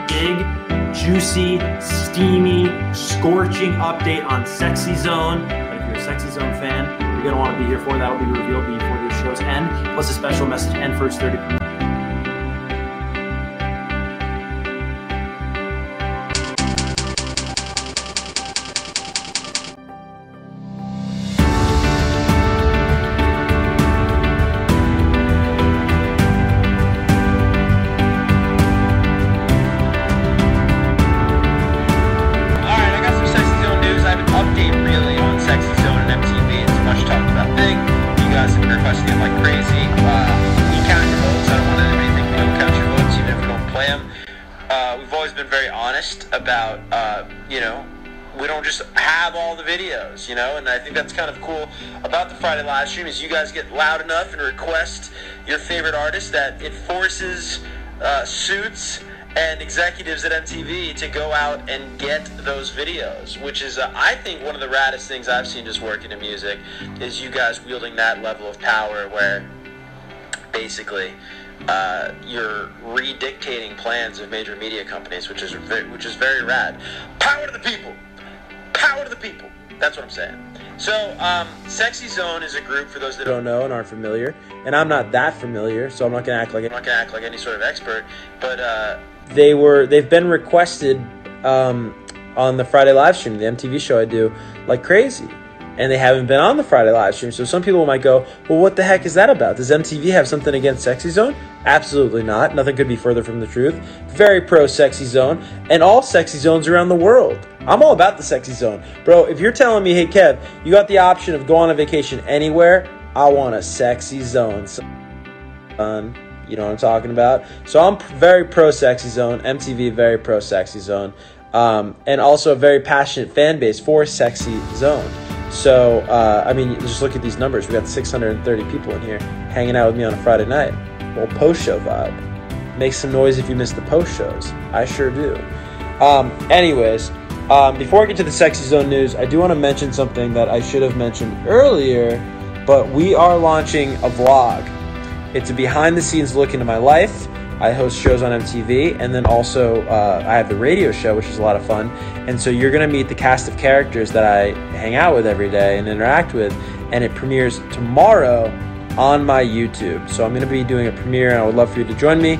big, juicy, steamy, scorching update on Sexy Zone. But if you're a Sexy Zone fan, you're going to want to be here for that. Will be revealed before the show's end, plus a special message and first 30 minutes. About you know, we don't just have all the videos, you know, and I think that's kind of cool about the Friday live stream is you guys get loud enough and request your favorite artist that it forces Suits and executives at MTV to go out and get those videos, which is I think one of the raddest things I've seen just working in music is you guys wielding that level of power where basically you're redictating plans of major media companies, which is very rad. Power to the people! Power to the people! That's what I'm saying. So, Sexy Zone is a group for those that don't know and aren't familiar, and I'm not that familiar, so I'm not gonna act like any sort of expert. But they've been requested on the Friday live stream, the MTV show I do, like crazy. And they haven't been on the Friday live stream. So some people might go, well, what the heck is that about? Does MTV have something against Sexy Zone? Absolutely not. Nothing could be further from the truth. Very pro Sexy Zone and all Sexy Zones around the world. I'm all about the Sexy Zone. Bro, if you're telling me, hey, Kev, you got the option of going on a vacation anywhere, I want a Sexy Zone. You know what I'm talking about? So I'm very pro Sexy Zone. MTV, very pro Sexy Zone. And also a very passionate fan base for Sexy Zone. So, I mean, just look at these numbers. We got 630 people in here hanging out with me on a Friday night. Little post-show vibe. Make some noise if you missed the post-shows. I sure do. Anyways, before I get to the Sexy Zone news, I do want to mention something that I should have mentioned earlier, but we are launching a vlog. It's a behind-the-scenes look into my life. I host shows on MTV, and then also I have the radio show, which is a lot of fun. And so you're going to meet the cast of characters that I hang out with every day and interact with, and it premieres tomorrow on my YouTube. So I'm going to be doing a premiere, and I would love for you to join me.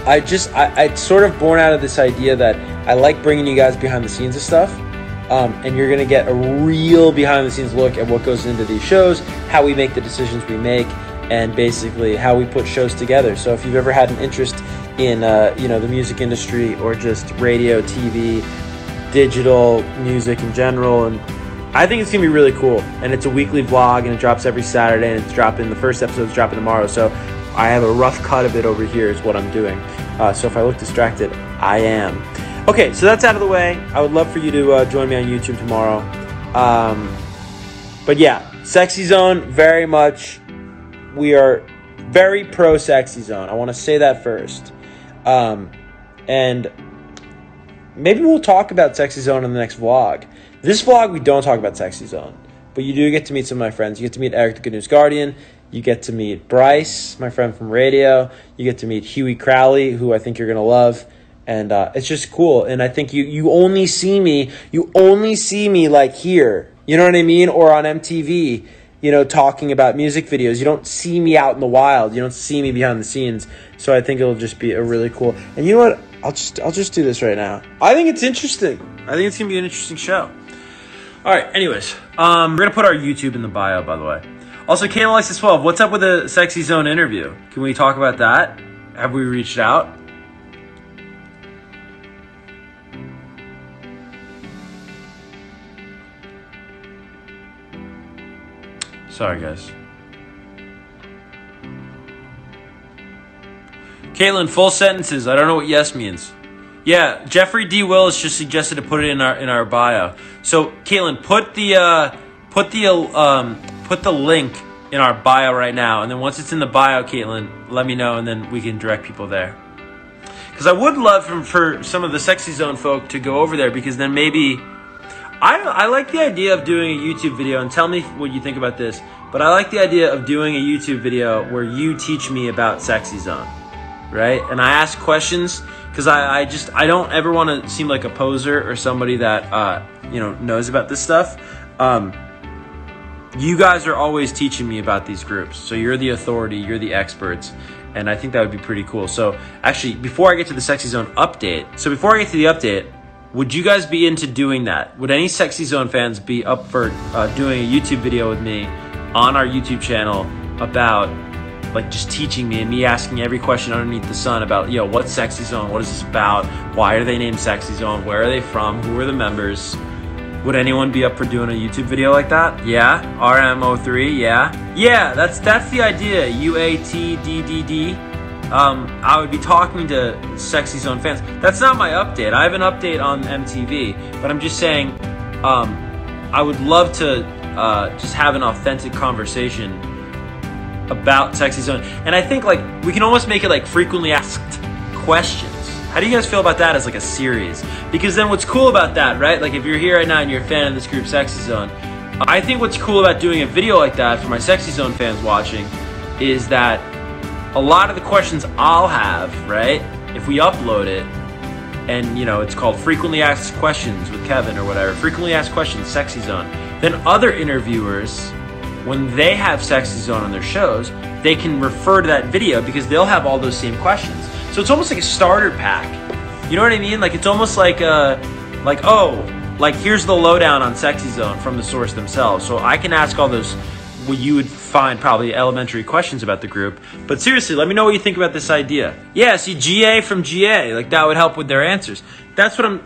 It's sort of born out of this idea that I like bringing you guys behind the scenes of stuff, and you're going to get a real behind the scenes look at what goes into these shows, how we make the decisions we make, and basically how we put shows together. So if you've ever had an interest in you know, the music industry or just radio, TV, digital music in general, and I think it's gonna be really cool. And it's a weekly vlog, and it drops every Saturday, and it's dropping. The first episode's dropping tomorrow. So I have a rough cut of it over here is what I'm doing. So if I look distracted, I am. Okay, so that's out of the way. I would love for you to join me on YouTube tomorrow. But yeah, Sexy Zone, very much. We are very pro Sexy Zone. I want to say that first. And maybe we'll talk about Sexy Zone in the next vlog. This vlog, we don't talk about Sexy Zone. But you do get to meet some of my friends. You get to meet Eric the Good News Guardian. You get to meet Bryce, my friend from radio. You get to meet Huey Crowley, who I think you're going to love. And it's just cool. And I think you only see me like here. You know what I mean? Or on MTV. You know, talking about music videos. You don't see me out in the wild. You don't see me behind the scenes. So I think it'll just be a really cool. And you know what? I'll just do this right now. I think it's interesting. I think it's gonna be an interesting show. All right. Anyways, we're gonna put our YouTube in the bio, by the way. Also, KALexis12, what's up with the Sexy Zone interview? Can we talk about that? Have we reached out? Sorry, guys. Caitlin, full sentences. I don't know what yes means. Yeah, Jeffrey D. Willis just suggested to put it in our bio. So, Caitlin, put the link in our bio right now, and then once it's in the bio, Caitlin, let me know, and then we can direct people there. Because I would love for some of the Sexy Zone folk to go over there, because then maybe I like the idea of doing a YouTube video, and tell me what you think about this, but I like the idea of doing a YouTube video where you teach me about Sexy Zone, right? And I ask questions because I don't ever want to seem like a poser or somebody that you know, knows about this stuff. You guys are always teaching me about these groups, so you're the authority, you're the experts, and I think that would be pretty cool. So actually, before I get to the Sexy Zone update, would you guys be into doing that? Would any Sexy Zone fans be up for doing a YouTube video with me on our YouTube channel about like just teaching me and me asking every question underneath the sun about, yo, what's Sexy Zone? What is this about? Why are they named Sexy Zone? Where are they from? Who are the members? Would anyone be up for doing a YouTube video like that? Yeah, RM03, yeah. Yeah, that's the idea, UATDDD. I would be talking to Sexy Zone fans. That's not my update. I have an update on MTV, but I'm just saying, I would love to just have an authentic conversation about Sexy Zone. And I think like we can almost make it like frequently asked questions. How do you guys feel about that as like a series? Because then what's cool about that, right? Like if you're here right now and you're a fan of this group Sexy Zone, I think what's cool about doing a video like that for my Sexy Zone fans watching is that a lot of the questions I'll have, right, if we upload it, and you know, it's called Frequently Asked Questions with Kevin or whatever, Frequently Asked Questions, Sexy Zone, then other interviewers, when they have Sexy Zone on their shows, they can refer to that video because they'll have all those same questions. So it's almost like a starter pack. You know what I mean? Like it's almost like here's the lowdown on Sexy Zone from the source themselves. So I can ask all those what you would find probably elementary questions about the group. But seriously, let me know what you think about this idea. Yeah, see GA from GA, like that would help with their answers. That's what I'm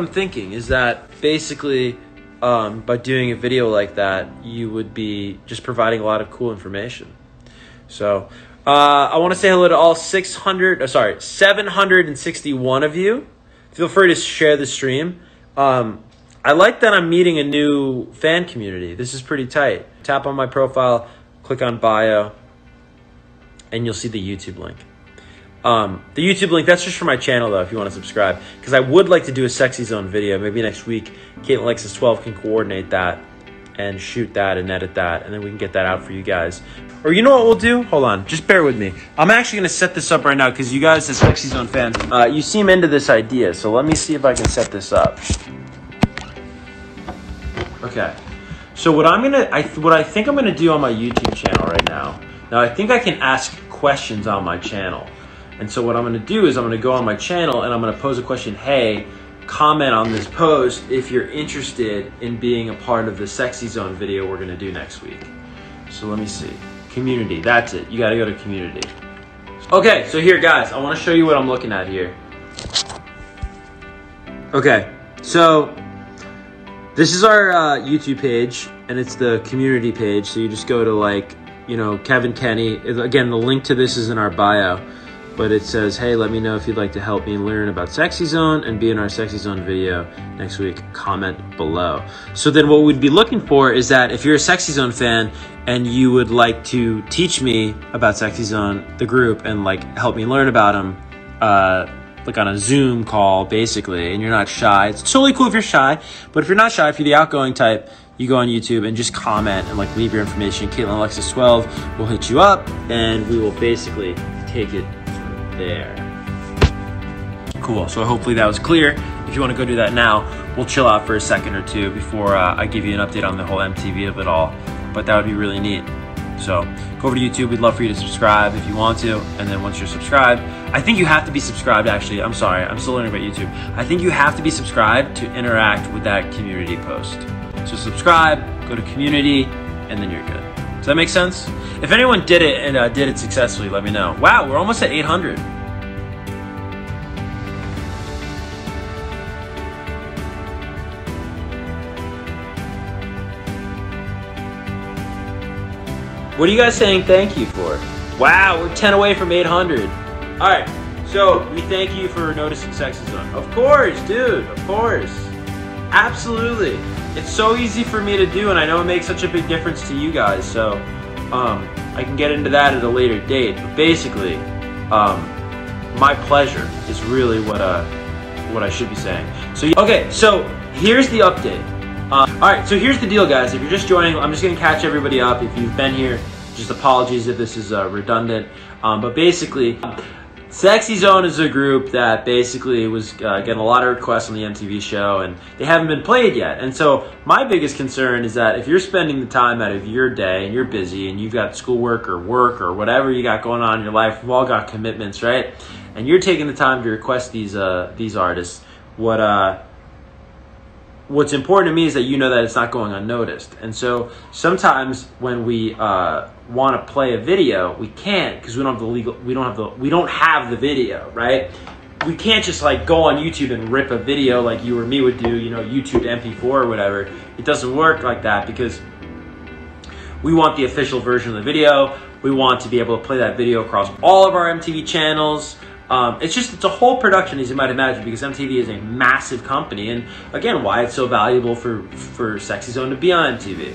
thinking, is that basically by doing a video like that, you would be just providing a lot of cool information. So I want to say hello to all 761 of you. Feel free to share the stream. I like that I'm meeting a new fan community. This is pretty tight. Tap on my profile, click on bio, and you'll see the YouTube link. The YouTube link, that's just for my channel though, if you want to subscribe. Because I would like to do a Sexy Zone video, maybe next week. CaitlynAlexis12 can coordinate that and shoot that and edit that, and then we can get that out for you guys. Or you know what we'll do? Hold on, just bear with me. I'm actually going to set this up right now because you guys as Sexy Zone fans, you seem into this idea. So let me see if I can set this up. Okay. So what I think I'm gonna do on my YouTube channel right now. Now I think I can ask questions on my channel. And so what I'm gonna do is I'm gonna go on my channel and I'm gonna pose a question. Hey, comment on this post if you're interested in being a part of the Sexy Zone video we're gonna do next week. So let me see. Community, that's it. You gotta go to community. Okay, so here guys, I wanna show you what I'm looking at here. Okay, so this is our YouTube page, and it's the community page. So you just go to like, you know, Kevan Kenney. Again, the link to this is in our bio, but it says, hey, let me know if you'd like to help me learn about Sexy Zone and be in our Sexy Zone video next week. Comment below. So then what we'd be looking for is that if you're a Sexy Zone fan and you would like to teach me about Sexy Zone, the group, and like help me learn about them, like on a Zoom call, basically, and you're not shy. It's totally cool if you're shy, but if you're not shy, if you're the outgoing type, you go on YouTube and just comment and like leave your information. CaitlynAlexis12 will hit you up, and we will basically take it from there. Cool, so hopefully that was clear. If you want to go do that now, we'll chill out for a second or two before I give you an update on the whole MTV of it all, but that would be really neat. So go over to YouTube. We'd love for you to subscribe if you want to. And then once you're subscribed, I think you have to be subscribed actually. I'm sorry, I'm still learning about YouTube. I think you have to be subscribed to interact with that community post. So subscribe, go to community, and then you're good. Does that make sense? If anyone did it and did it successfully, let me know. Wow, we're almost at 800. What are you guys saying thank you for? Wow, we're 10 away from 800. All right, so we thank you for noticing Sexy Zone. Of course, dude, of course. Absolutely. It's so easy for me to do, and I know it makes such a big difference to you guys, so I can get into that at a later date. But basically, my pleasure is really what I should be saying. So, okay, so here's the update. All right, so here's the deal, guys. If you're just joining, I'm just gonna catch everybody up. If you've been here, just apologies if this is redundant. But basically, Sexy Zone is a group that basically was getting a lot of requests on the MTV show, and they haven't been played yet. And so my biggest concern is that if you're spending the time out of your day and you're busy and you've got schoolwork or work or whatever you got going on in your life, we've all got commitments, right? And you're taking the time to request these artists. What's important to me is that you know that it's not going unnoticed. And so sometimes when we want to play a video, we can't because we don't have the video, right? We can't just like go on YouTube and rip a video like you or me would do, you know, YouTube to MP4 or whatever. It doesn't work like that because we want the official version of the video. We want to be able to play that video across all of our MTV channels. It's a whole production, as you might imagine, because MTV is a massive company, and again, why it's so valuable for Sexy Zone to be on MTV.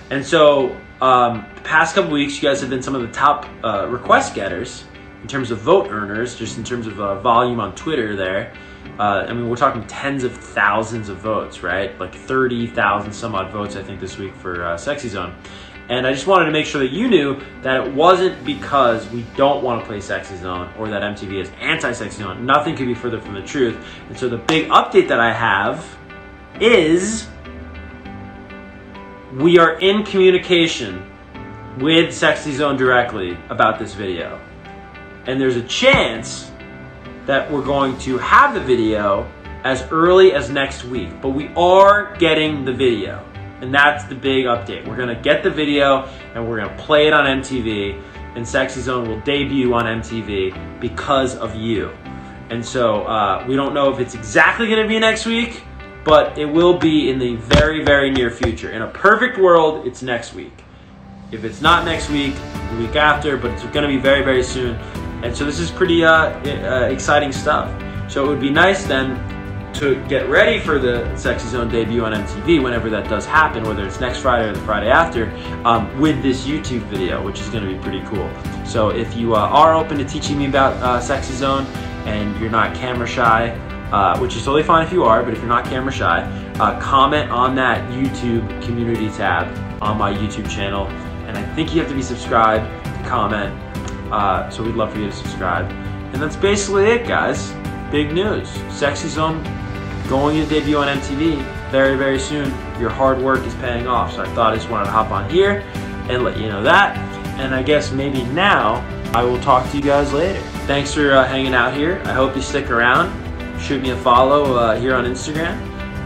And so, the past couple weeks, you guys have been some of the top request getters in terms of vote earners, just in terms of volume on Twitter there. I mean, we're talking tens of thousands of votes, right? Like 30,000 some odd votes, I think, this week for Sexy Zone. And I just wanted to make sure that you knew that it wasn't because we don't want to play Sexy Zone or that MTV is anti-Sexy Zone. Nothing could be further from the truth. And so the big update that I have is we are in communication with Sexy Zone directly about this video. And there's a chance that we're going to have the video as early as next week. But we are getting the video. And that's the big update. We're gonna get the video and we're gonna play it on MTV, and Sexy Zone will debut on MTV because of you. And so we don't know if it's exactly gonna be next week, but it will be in the very, very near future. In a perfect world, it's next week. If it's not next week, the week after, but it's gonna be very, very soon. And so this is pretty exciting stuff. So it would be nice then to get ready for the Sexy Zone debut on MTV whenever that does happen, whether it's next Friday or the Friday after, with this YouTube video, which is going to be pretty cool. So if you are open to teaching me about Sexy Zone and you're not camera shy, which is totally fine if you are, but if you're not camera shy, comment on that YouTube community tab on my YouTube channel. And I think you have to be subscribed to comment, so we'd love for you to subscribe. And that's basically it, guys. Big news. Sexy Zone going to debut on MTV very, very soon. Your hard work is paying off. So I thought I just wanted to hop on here and let you know that. And I guess maybe now I will talk to you guys later. Thanks for hanging out here. I hope you stick around. Shoot me a follow here on Instagram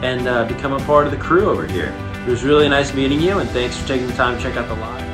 and become a part of the crew over here. It was really nice meeting you, and thanks for taking the time to check out the live.